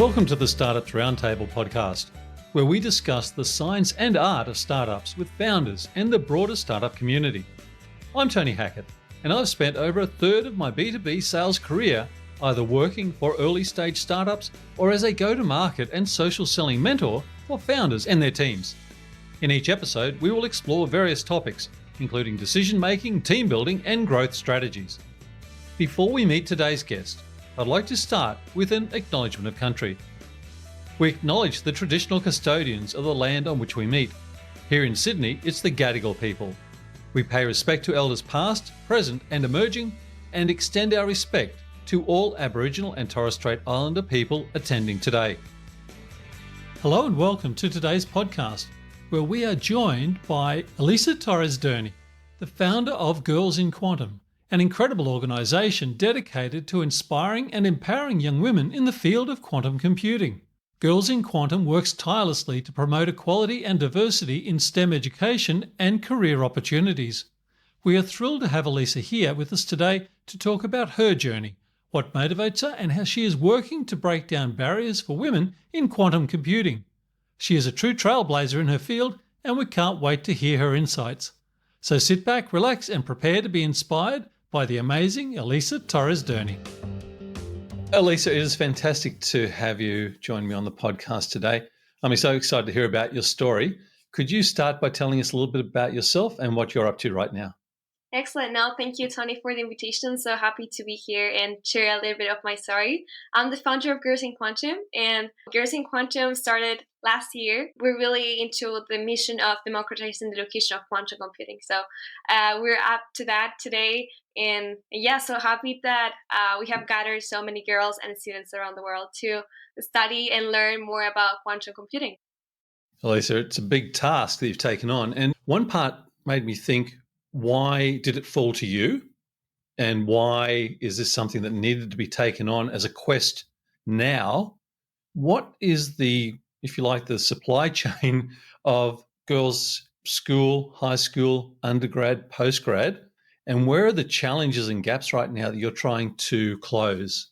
Welcome to the Startups Roundtable podcast, where we discuss the science and art of startups with founders and the broader startup community. I'm Tony Hackett, and I've spent over a third of my B2B sales career either working for early stage startups or as a go-to-market and social selling mentor for founders and their teams. In each episode, we will explore various topics, including decision-making, team building, and growth strategies. Before we meet today's guest, I'd like to start with an acknowledgement of country. We acknowledge the traditional custodians of the land on which we meet. Here in Sydney, it's the Gadigal people. We pay respect to elders past, present, and emerging, and extend our respect to all Aboriginal and Torres Strait Islander people attending today. Hello and welcome to today's podcast, where we are joined by Elisa Torres Durney, the founder of Girls in Quantum, an incredible organisation dedicated to inspiring and empowering young women in the field of quantum computing. Girls in Quantum works tirelessly to promote equality and diversity in STEM education and career opportunities. We are thrilled to have Elisa here with us today to talk about her journey, what motivates her, and how she is working to break down barriers for women in quantum computing. She is a true trailblazer in her field, and we can't wait to hear her insights. So sit back, relax, and prepare to be inspired by the amazing Elisa Torres Durney. Elisa, it is fantastic to have you join me on the podcast today. I'm so excited to hear about your story. Could you start by telling us a little bit about yourself and what you're up to right now? Excellent. No, thank you, Tony, for the invitation. So happy to be here and share a little bit of my story. I'm the founder of Girls in Quantum, and Girls in Quantum started last year. We're really into the mission of democratizing the education of quantum computing. So we're up to that today. And yeah, so happy that we have gathered so many girls and students around the world to study and learn more about quantum computing. Elisa, it's a big task that you've taken on. And one part made me think, why did it fall to you? And why is this something that needed to be taken on as a quest now? What is the, if you like, the supply chain of girls' school, high school, undergrad, postgrad? And where are the challenges and gaps right now that you're trying to close?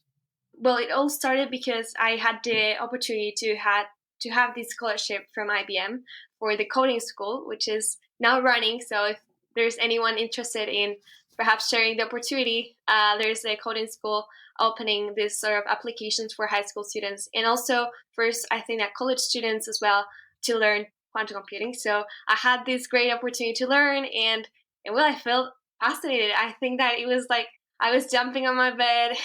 Well, it all started because I had the opportunity to have this scholarship from IBM for the coding school, which is now running. So if there's anyone interested in perhaps sharing the opportunity, there's a coding school opening this sort of applications for high school students, and also first, I think that college students as well, to learn quantum computing. So I had this great opportunity to learn, and well, I felt fascinated. I think that it was like I was jumping on my bed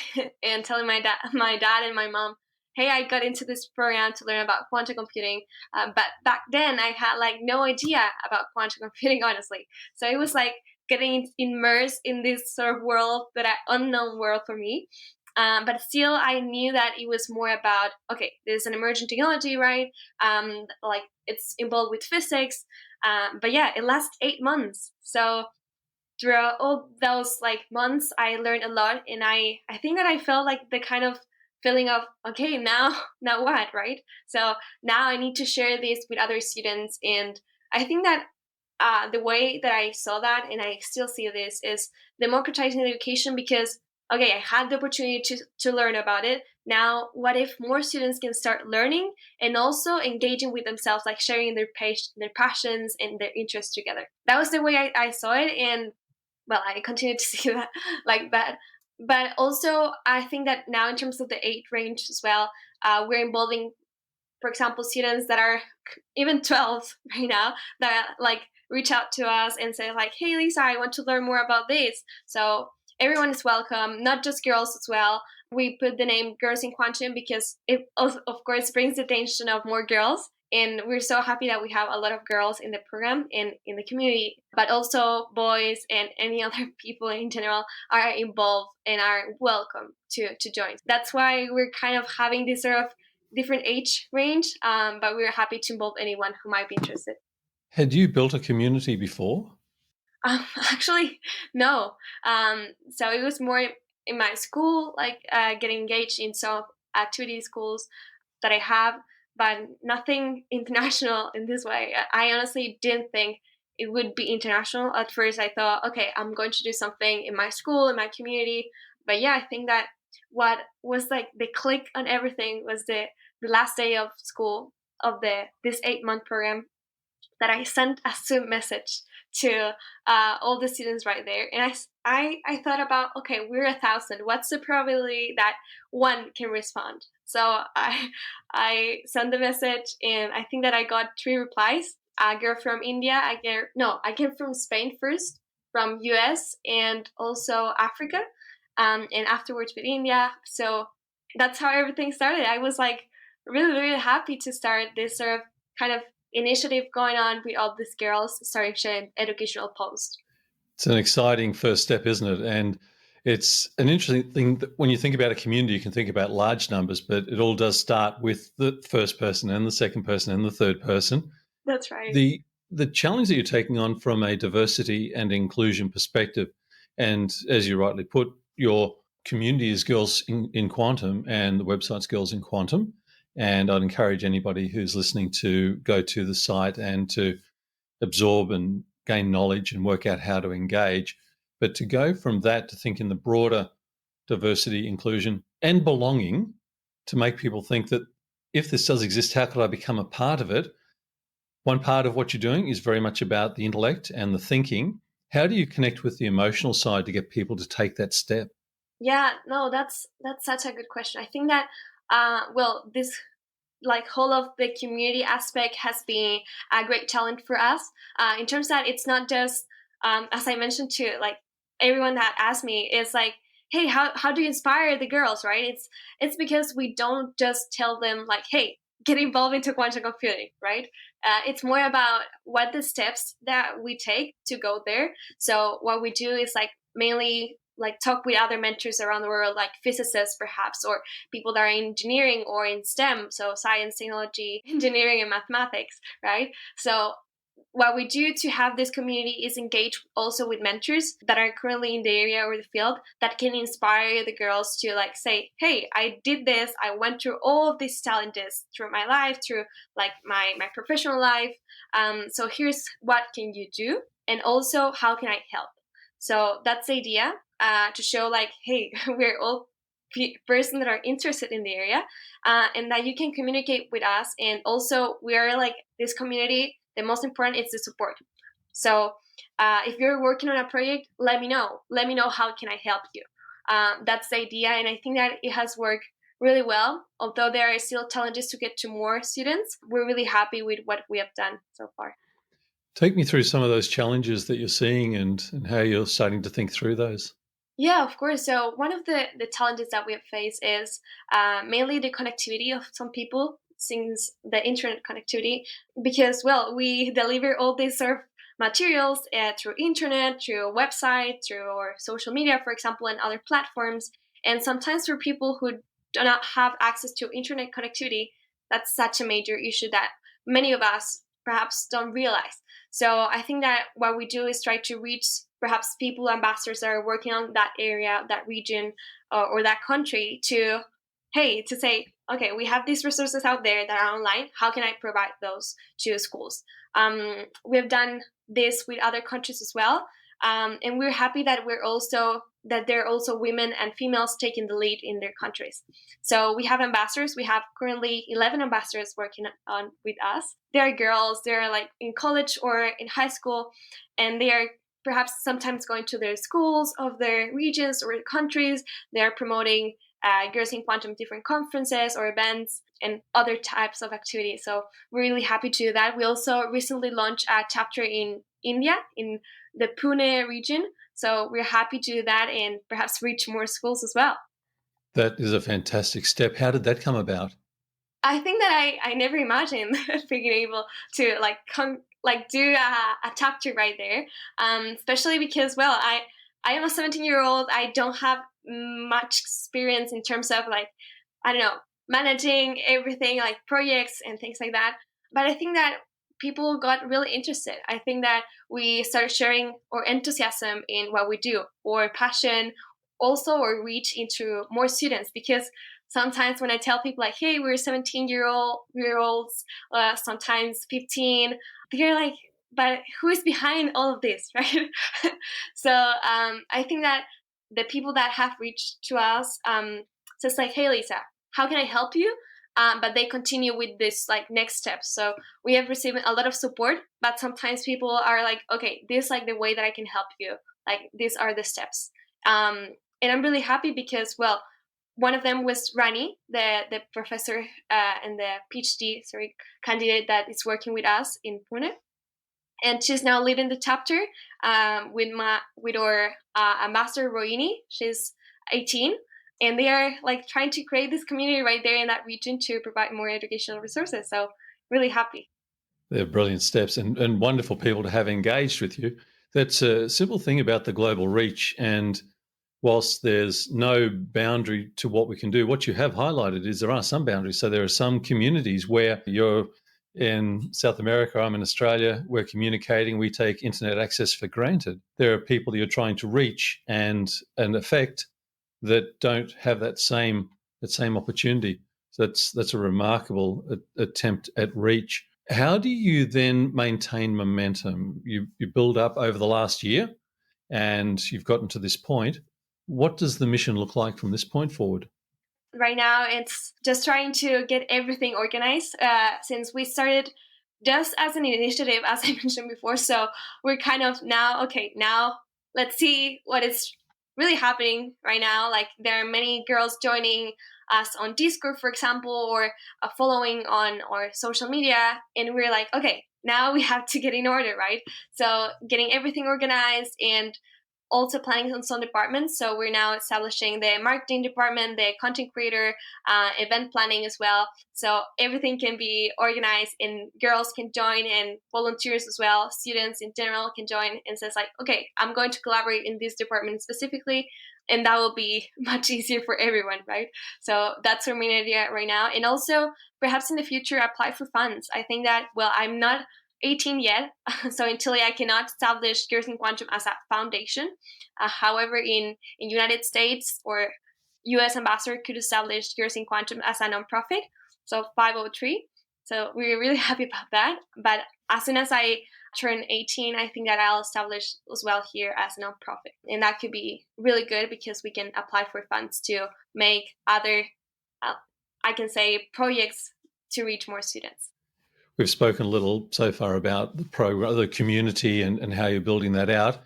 and telling my dad and my mom, hey, I got into this program to learn about quantum computing. But back then I had like no idea about quantum computing, honestly. So it was like getting immersed in this sort of world, unknown world for me. But still, I knew that it was more about, okay, there's an emerging technology, right? Like it's involved with physics. But yeah, it lasts 8 months. So throughout all those like months, I learned a lot. And I think that I felt like the kind of feeling of, okay, now what, right? So now I need to share this with other students. And I think that the way that I saw that, and I still see this, is democratizing education, because, okay, I had the opportunity to learn about it. Now, what if more students can start learning and also engaging with themselves, like sharing their passions and their interests together? That was the way I saw it. And well, I continue to see that like that. But also, I think that now in terms of the age range as well, we're involving, for example, students that are even 12 right now that like reach out to us and say like, hey, Lisa, I want to learn more about this. So everyone is welcome, not just girls as well. We put the name Girls in Quantum because it, of course, brings the attention of more girls. And we're so happy that we have a lot of girls in the program and in the community, but also boys and any other people in general are involved and are welcome to join. That's why we're kind of having this sort of different age range, but we're happy to involve anyone who might be interested. Had you built a community before? Actually, no. So it was more in my school, like getting engaged in some activity schools that I have, but nothing international in this way. I honestly didn't think it would be international. At first, I thought, okay, I'm going to do something in my school, in my community. But yeah, I think that what was like the click on everything was the the last day of school of this 8-month program, that I sent a Zoom message to all the students right there, and I thought about, okay, we're 1,000. What's the probability that one can respond? So I sent the message, and I think that I got 3 replies. A girl from India, I came from Spain first, from US, and also Africa, and afterwards with India. So that's how everything started. I was like really, really happy to start this sort of kind of initiative going on with all these girls starting sharing educational posts. It's an exciting first step, isn't it? And it's an interesting thing that when you think about a community, you can think about large numbers, but it all does start with the first person and the second person and the third person. That's right. The challenge that you're taking on from a diversity and inclusion perspective, and as you rightly put, your community is Girls in Quantum and the website's Girls in Quantum. And I'd encourage anybody who's listening to go to the site and to absorb and gain knowledge and work out how to engage. But to go from that to think in the broader diversity, inclusion, and belonging, to make people think that if this does exist, how could I become a part of it? One part of what you're doing is very much about the intellect and the thinking. How do you connect with the emotional side to get people to take that step? Yeah, no, that's such a good question. I think that this like whole of the community aspect has been a great challenge for us, in terms that it's not just, as I mentioned to like everyone that asked me, is like, hey, how do you inspire the girls, right? It's because we don't just tell them like, hey, get involved into quantum computing, right? It's more about what the steps that we take to go there. So what we do is like mainly like talk with other mentors around the world, like physicists perhaps, or people that are in engineering or in STEM, so science, technology, engineering, and mathematics, right? So what we do to have this community is engage also with mentors that are currently in the area or the field that can inspire the girls to like say, hey, I did this, I went through all of these challenges through my life, through like my professional life, so here's what can you do, and also how can I help. So that's the idea, to show like, hey, we're all person that are interested in the area, and that you can communicate with us, and also we are like this community, the most important is the support. So if you're working on a project, let me know how can I help you. That's the idea, and I think that it has worked really well. Although there are still challenges to get to more students, we're really happy with what we have done so far. Take me through some of those challenges that you're seeing and how you're starting to think through those. Yeah, of course. So one of the challenges that we have faced is mainly the connectivity of some people, since the internet connectivity, because well, we deliver all these sort of materials through internet, through a website, through our social media, for example, and other platforms. And sometimes for people who do not have access to internet connectivity, that's such a major issue that many of us perhaps don't realize. So I think that what we do is try to reach perhaps people, ambassadors that are working on that area, that region, or that country to, hey, to say, okay, we have these resources out there that are online. How can I provide those to schools? We have done this with other countries as well. And we're happy that there are also women and females taking the lead in their countries. So we have ambassadors. We have currently 11 ambassadors working on with us. They are girls. They're like in college or in high school, and they are perhaps sometimes going to their schools of their regions or countries. They are promoting Girls in Quantum different conferences or events and other types of activities. So we're really happy to do that. We also recently launched a chapter in India, in the Pune region. So we're happy to do that and perhaps reach more schools as well. That is a fantastic step. How did that come about? I think that I never imagined being able to like do a chapter right there, especially because well I am a 17-year-old. I don't have much experience in terms of like, I don't know, managing everything like projects and things like that. But I think that people got really interested. I think that we started sharing our enthusiasm in what we do, or passion, also, or reach into more students, because sometimes when I tell people like, hey, we're 17-year olds, sometimes 15, they're like, but who is behind all of this, right? So I think that the people that have reached to us says like, hey, Lisa, how can I help you? but they continue with this like next steps. So we have received a lot of support, but sometimes people are like, okay, this is like the way that I can help you. Like these are the steps. And I'm really happy because, well, one of them was Rani, the professor and the PhD candidate that is working with us in Pune, and she's now leading the chapter with our ambassador Rohini. She's 18, and they are like trying to create this community right there in that region to provide more educational resources. So really happy. They're brilliant steps and wonderful people to have engaged with you. That's a simple thing about the global reach. And whilst there's no boundary to what we can do, what you have highlighted is there are some boundaries. So there are some communities where you're in South America, I'm in Australia, we're communicating, we take internet access for granted. There are people that you're trying to reach and affect that don't have that same opportunity. So that's a remarkable attempt at reach. How do you then maintain momentum? You build up over the last year and you've gotten to this point. What does the mission look like from this point forward? Right now, it's just trying to get everything organized since we started just as an initiative, as I mentioned before. So we're kind of now, okay, now let's see what is really happening right now. Like there are many girls joining us on Discord, for example, or following on our social media. And we're like, okay, now we have to get in order, right? So getting everything organized and also planning on some departments. So we're now establishing the marketing department, the content creator, event planning as well. So everything can be organized and girls can join and volunteers as well. Students in general can join and says like, okay, I'm going to collaborate in this department specifically. And that will be much easier for everyone, right? So that's our main idea right now. And also perhaps in the future, apply for funds. I think that, well, I'm not 18 yet, so in Chile I cannot establish Girls in Quantum as a foundation. However, in United States or U.S. ambassador could establish Girls in Quantum as a nonprofit, so 503. So we're really happy about that. But as soon as I turn 18, I think that I'll establish as well here as a nonprofit, and that could be really good because we can apply for funds to make other, I can say, projects to reach more students. We've spoken a little so far about the program, the community, and how you're building that out.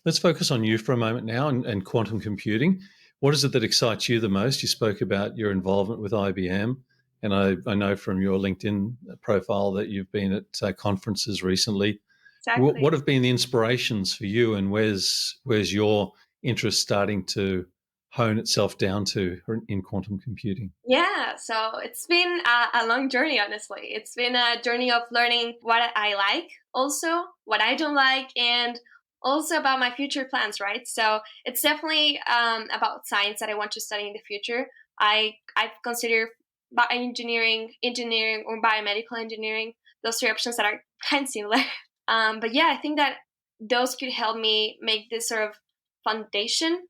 Let's focus on you for a moment now and quantum computing. What is it that excites you the most? You spoke about your involvement with IBM, and I know from your LinkedIn profile that you've been at conferences recently. Exactly. What have been the inspirations for you, and where's your interest starting to hone itself down to in quantum computing? Yeah, so it's been a long journey, honestly. It's been a journey of learning what I like, also what I don't like, and also about my future plans, right? So it's definitely about science that I want to study in the future. I've considered bioengineering, engineering, or biomedical engineering. Those three options that are kind of similar. But yeah, I think that those could help me make this sort of foundation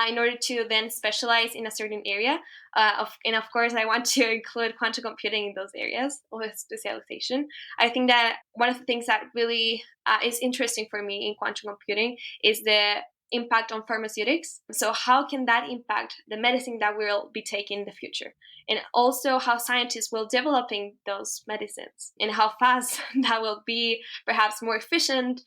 in order to then specialize in a certain area. And of course, I want to include quantum computing in those areas of specialization. I think that one of the things that really is interesting for me in quantum computing is the impact on pharmaceutics. So how can that impact the medicine that we'll be taking in the future? And also how scientists will developing those medicines and how fast that will be, perhaps more efficient.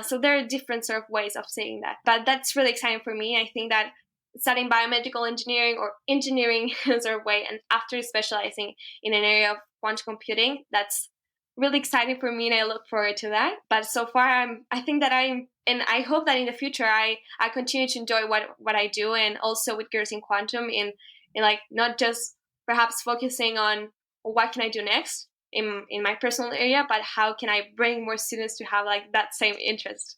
So there are different sort of ways of saying that. But that's really exciting for me. I think that studying biomedical engineering or engineering sort of way and after specializing in an area of quantum computing, that's really exciting for me and I look forward to that. But so far and I hope that in the future I continue to enjoy what I do, and also with Girls in Quantum in like not just perhaps focusing on what can I do next in my personal area, but how can I bring more students to have like that same interest.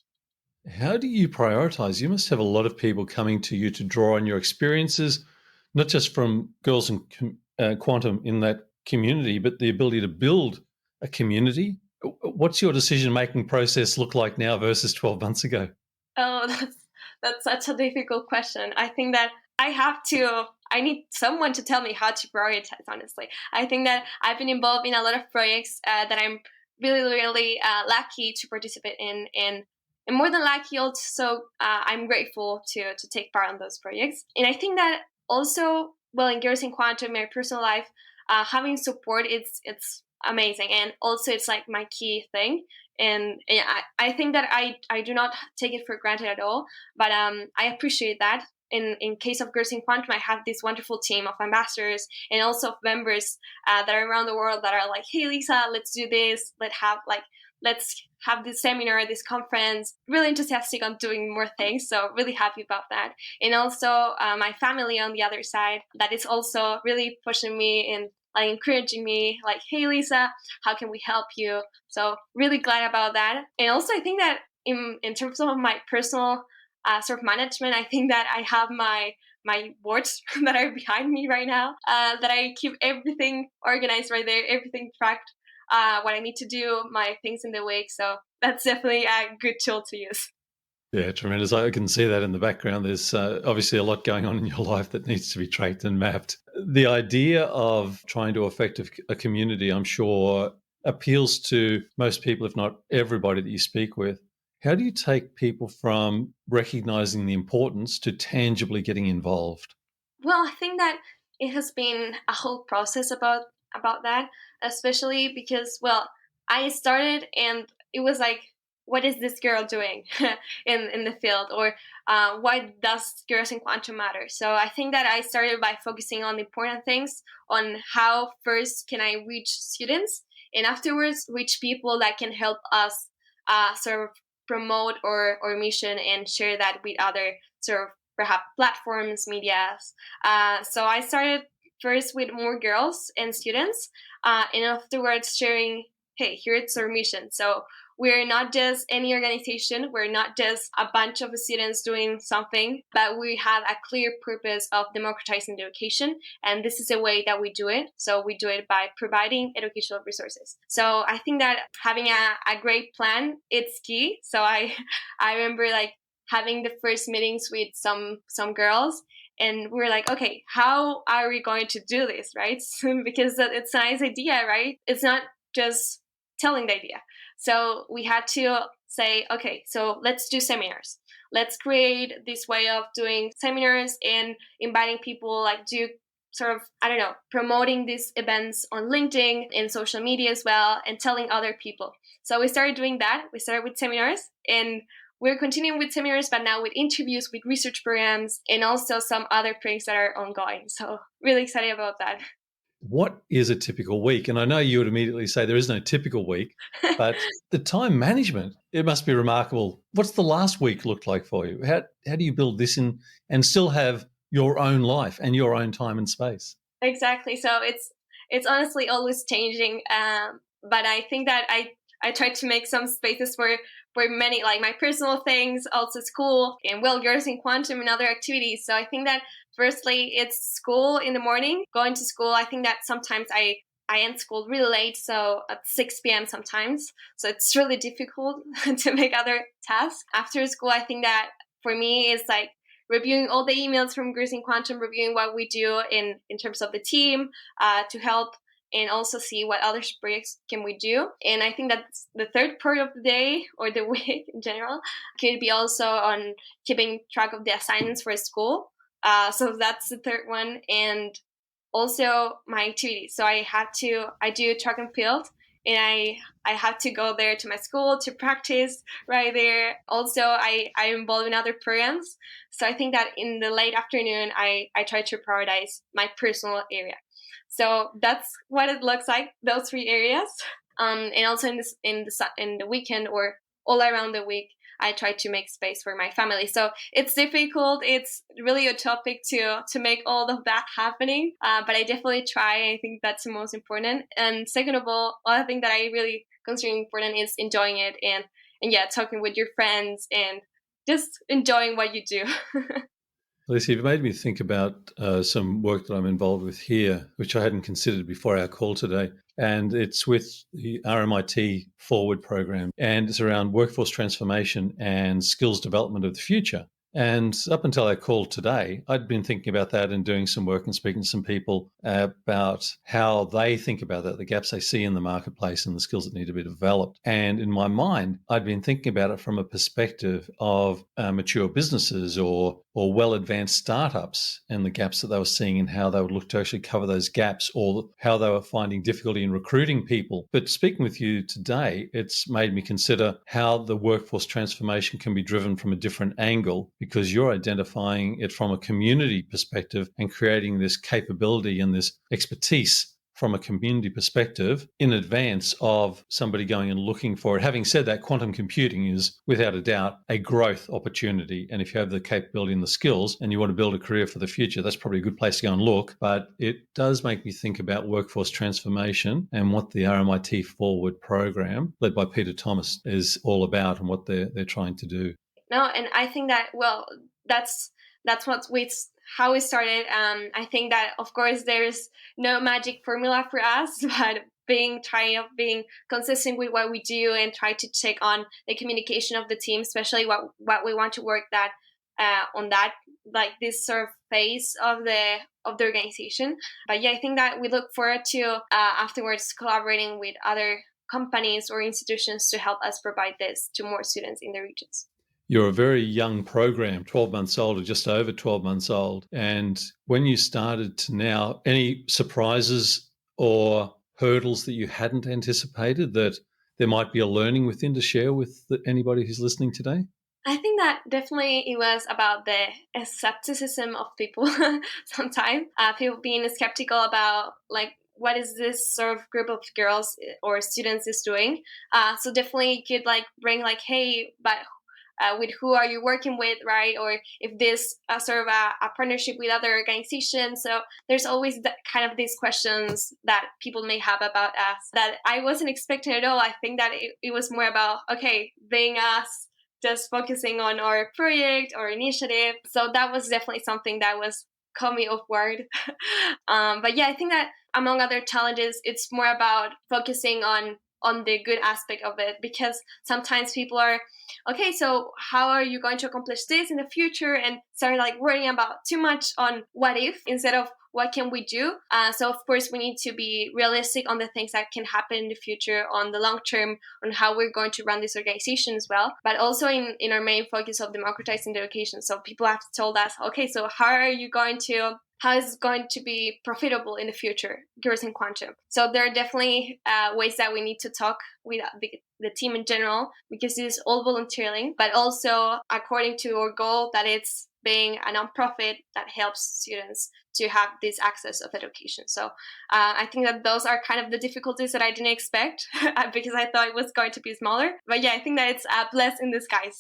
How do you prioritize? You must have a lot of people coming to you to draw on your experiences, not just from Girls in Quantum in that community, but the ability to build a community. What's your decision-making process look like now versus 12 months ago? Oh, that's such a difficult question. I think that I need someone to tell me how to prioritize, honestly. I think that I've been involved in a lot of projects that I'm really, really lucky to participate in. And more than lucky, also, I'm grateful to take part on those projects. And I think that also, well, in Girls in Quantum, my personal life, having support, it's amazing. And also it's like my key thing. And I think that I do not take it for granted at all, but I appreciate that. In case of Girls in Quantum, I have this wonderful team of ambassadors and also of members that are around the world that are like, hey Lisa, let's do this, let's have this seminar, this conference, really enthusiastic on doing more things. So really happy about that. And also my family on the other side, that is also really pushing me and like encouraging me, like, hey Lisa, how can we help you? So really glad about that. And also I think that in terms of my personal sort of management, I think that I have my boards that are behind me right now, that I keep everything organized right there, everything tracked, what I need to do, my things in the week. So that's definitely a good tool to use. Yeah, tremendous. I can see that in the background. There's obviously a lot going on in your life that needs to be tracked and mapped. The idea of trying to affect a community, I'm sure, appeals to most people, if not everybody that you speak with. How do you take people from recognizing the importance to tangibly getting involved? Well, I think that it has been a whole process about that, especially because, well, I started and it was like, what is this girl doing in the field, or why does Girls in Quantum matter? So I think that I started by focusing on the important things, on how first can I reach students, and afterwards reach people that can help us sort of promote our mission and share that with other sort of perhaps platforms, medias. So I started first with more girls and students, and afterwards sharing, hey, here's our mission. So we're not just any organization, we're not just a bunch of students doing something, but we have a clear purpose of democratizing education, and this is a way that we do it. So we do it by providing educational resources. So I think that having a great plan, it's key. So I remember like having the first meetings with some girls, and we were like, okay, how are we going to do this, right? Because it's a nice idea, right? It's not just telling the idea. So we had to say, okay, so let's do seminars. Let's create this way of doing seminars and inviting people, like do sort of, I don't know, promoting these events on LinkedIn and social media as well, and telling other people. So we started doing that. We started with seminars, and we're continuing with seminars, but now with interviews, with research programs, and also some other projects that are ongoing. So really excited about that. What is a typical week? And I know you would immediately say there is no typical week, but the time management, it must be remarkable. What's the last week looked like for you? How do you build this in and still have your own life and your own time and space? Exactly. So it's honestly always changing. But I think that I try to make some spaces for many, like my personal things, also school, and well, Girls in Quantum and other activities. So I think that firstly, it's school in the morning, going to school. I think that sometimes I end school really late, so at 6 p.m. sometimes. So it's really difficult to make other tasks. After school, I think that for me is like reviewing all the emails from Girls in Quantum, reviewing what we do in terms of the team to help, and also see what other projects can we do. And I think that the third part of the day or the week in general could be also on keeping track of the assignments for school. So that's the third one. And also my activities. So I do track and field, and I have to go there to my school to practice right there. Also, I'm involved in other programs. So I think that in the late afternoon, I try to prioritize my personal area. So that's what it looks like, those three areas. And also in the weekend or all around the week, I try to make space for my family. So it's difficult. It's really utopic to make all of that happening. But I definitely try. I think that's the most important. And second of all, other thing that I really consider important is enjoying it, and yeah, talking with your friends and just enjoying what you do. Lisa, you've made me think about some work that I'm involved with here, which I hadn't considered before our call today. And it's with the RMIT Forward program. And it's around workforce transformation and skills development of the future. And up until our call today, I'd been thinking about that and doing some work and speaking to some people about how they think about that, the gaps they see in the marketplace and the skills that need to be developed. And in my mind, I'd been thinking about it from a perspective of mature businesses or well-advanced startups and the gaps that they were seeing and how they would look to actually cover those gaps, or how they were finding difficulty in recruiting people. But speaking with you today, it's made me consider how the workforce transformation can be driven from a different angle, because you're identifying it from a community perspective and creating this capability and this expertise from a community perspective in advance of somebody going and looking for it. Having said that, quantum computing is without a doubt a growth opportunity. And if you have the capability and the skills and you want to build a career for the future, that's probably a good place to go and look. But it does make me think about workforce transformation and what the RMIT Forward program, led by Peter Thomas, is all about and what they're trying to do. No, and I think that, well, that's how we started. I think that, of course, there's no magic formula for us, but being consistent with what we do and try to check on the communication of the team, especially what we want to work that on that, like this sort of phase of the organization. But yeah, I think that we look forward to afterwards collaborating with other companies or institutions to help us provide this to more students in the regions. You're a very young program, 12 months old or just over 12 months old. And when you started to now, any surprises or hurdles that you hadn't anticipated that there might be a learning within to share with anybody who's listening today? I think that definitely it was about the skepticism of people sometimes. People being skeptical about, like, what is this sort of group of girls or students is doing. So definitely could like bring like, hey, but with who are you working with, right? Or if this sort of a partnership with other organizations. So there's always that kind of these questions that people may have about us that I wasn't expecting at all. I think that it was more about, okay, being us, just focusing on our project or initiative. So that was definitely something that was caught me off guard. But yeah, I think that among other challenges, it's more about focusing on the good aspect of it, because sometimes people are, okay, so how are you going to accomplish this in the future, and start like worrying about too much on what if instead of what can we do. So of course we need to be realistic on the things that can happen in the future, on the long term, on how we're going to run this organization as well, but also in our main focus of democratizing the education. So people have told us, okay, so how is it going to be profitable in the future, girls in quantum? So there are definitely ways that we need to talk with the team in general, because it is all volunteering, but also according to our goal that it's being a nonprofit that helps students to have this access of education. So I think that those are kind of the difficulties that I didn't expect because I thought it was going to be smaller. But yeah, I think that it's a blessing in disguise.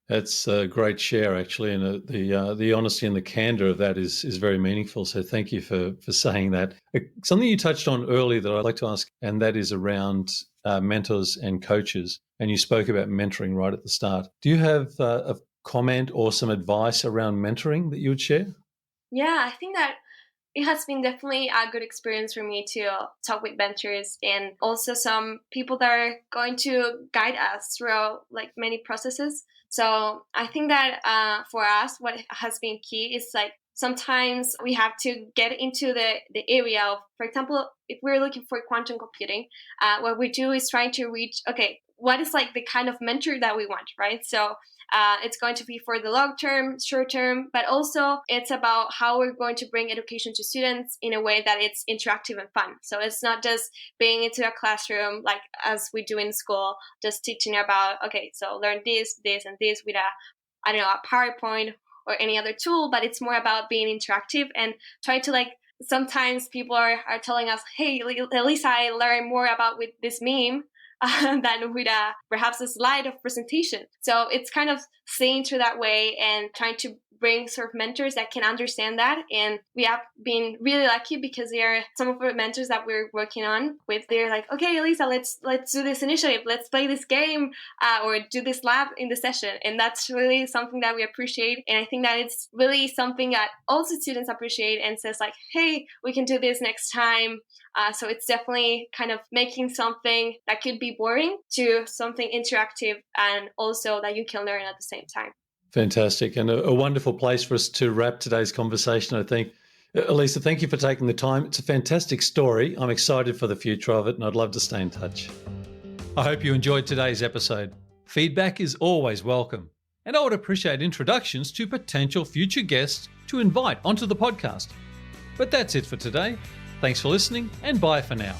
That's a great share, actually, and the honesty and the candor of that is very meaningful. So thank you for saying that. Something you touched on earlier that I'd like to ask, and that is around mentors and coaches. And you spoke about mentoring right at the start. Do you have a comment or some advice around mentoring that you would share? Yeah, I think that it has been definitely a good experience for me to talk with mentors, and also some people that are going to guide us through like many processes. So I think that for us, what has been key is like sometimes we have to get into the area of, for example, if we're looking for quantum computing, what we do is trying to reach, okay, what is like the kind of mentor that we want, right? So it's going to be for the long term, short term, but also it's about how we're going to bring education to students in a way that it's interactive and fun. So it's not just being into a classroom like as we do in school, just teaching about, okay, so learn this, this, and this with a PowerPoint or any other tool, but it's more about being interactive and try to like, sometimes people are telling us, hey, Elisa, I learned more about with this meme than with perhaps a slide of presentation. So it's kind of seeing through that way and trying to bring sort of mentors that can understand that. And we have been really lucky because they are some of our mentors that we're working on with. They're like, okay, Elisa, let's do this initiative. Let's play this game or do this lab in the session. And that's really something that we appreciate. And I think that it's really something that also students appreciate and says like, hey, we can do this next time. So it's definitely kind of making something that could be boring to something interactive and also that you can learn at the same time. Fantastic, and a wonderful place for us to wrap today's conversation, I think. Elisa, thank you for taking the time. It's a fantastic story. I'm excited for the future of it, and I'd love to stay in touch. I hope you enjoyed today's episode. Feedback is always welcome, and I would appreciate introductions to potential future guests to invite onto the podcast. But that's it for today. Thanks for listening, and bye for now.